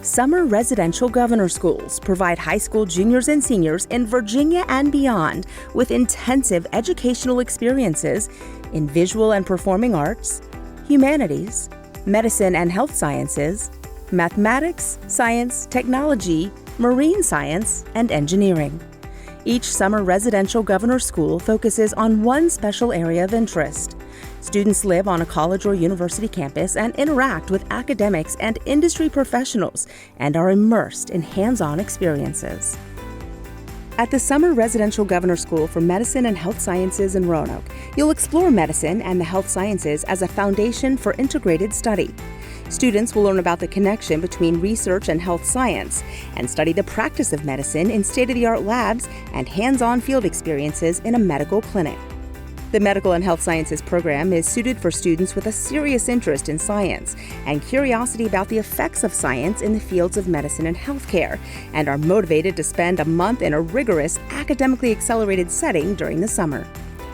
Summer residential governor schools provide high school juniors and seniors in Virginia and beyond with intensive educational experiences in visual and performing arts, humanities, medicine and health sciences, mathematics, science, technology, marine science, and engineering. Each summer residential governor school focuses on one special area of interest. Students live on a college or university campus and interact with academics and industry professionals and are immersed in hands-on experiences. At the Summer Residential Governor School for Medicine and Health Sciences in Roanoke, you'll explore medicine and the health sciences as a foundation for integrated study. Students will learn about the connection between research and health science and study the practice of medicine in state-of-the-art labs and hands-on field experiences in a medical clinic. The Medical and Health Sciences program is suited for students with a serious interest in science and curiosity about the effects of science in the fields of medicine and healthcare, and are motivated to spend a month in a rigorous, academically accelerated setting during the summer.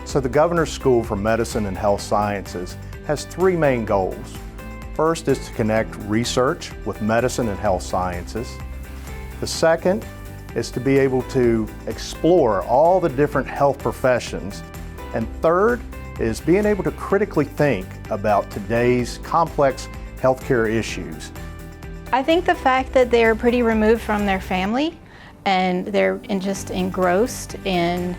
So the Governor's School for Medicine and Health Sciences has three main goals. First is to connect research with medicine and health sciences. The second is to be able to explore all the different health professions. And third is being able to critically think about today's complex healthcare issues. I think the fact that they're pretty removed from their family and they're just engrossed in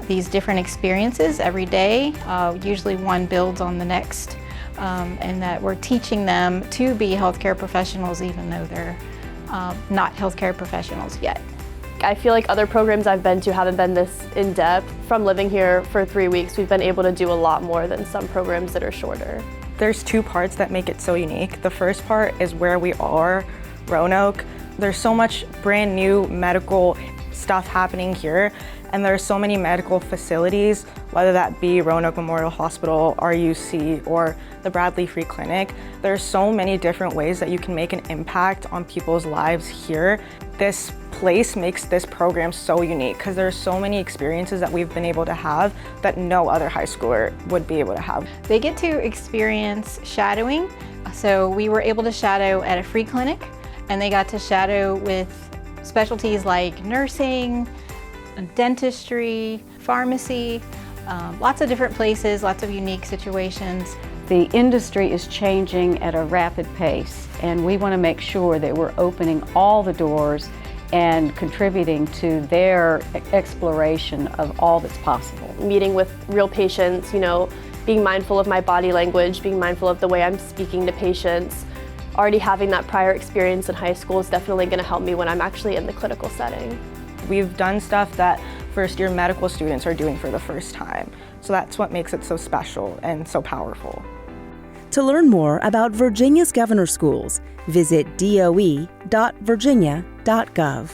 these different experiences every day, usually one builds on the next, and that we're teaching them to be healthcare professionals even though they're not healthcare professionals yet. I feel like other programs I've been to haven't been this in-depth. From living here for 3 weeks, we've been able to do a lot more than some programs that are shorter. There's two parts that make it so unique. The first part is where we are, Roanoke. There's so much brand new medical stuff happening here, and there's so many medical facilities, whether that be Roanoke Memorial Hospital, RUC, or the Bradley Free Clinic. There's so many different ways that you can make an impact on people's lives here. This place makes this program so unique because there's so many experiences that we've been able to have that no other high schooler would be able to have. They get to experience shadowing. So we were able to shadow at a free clinic, and they got to shadow with specialties like nursing, dentistry, pharmacy, lots of different places, lots of unique situations. The industry is changing at a rapid pace, and we want to make sure that we're opening all the doors and contributing to their exploration of all that's possible. Meeting with real patients, being mindful of my body language, being mindful of the way I'm speaking to patients. Already having that prior experience in high school is definitely going to help me when I'm actually in the clinical setting. We've done stuff that first-year medical students are doing for the first time. So that's what makes it so special and so powerful. To learn more about Virginia's governor schools, visit doe.virginia.gov.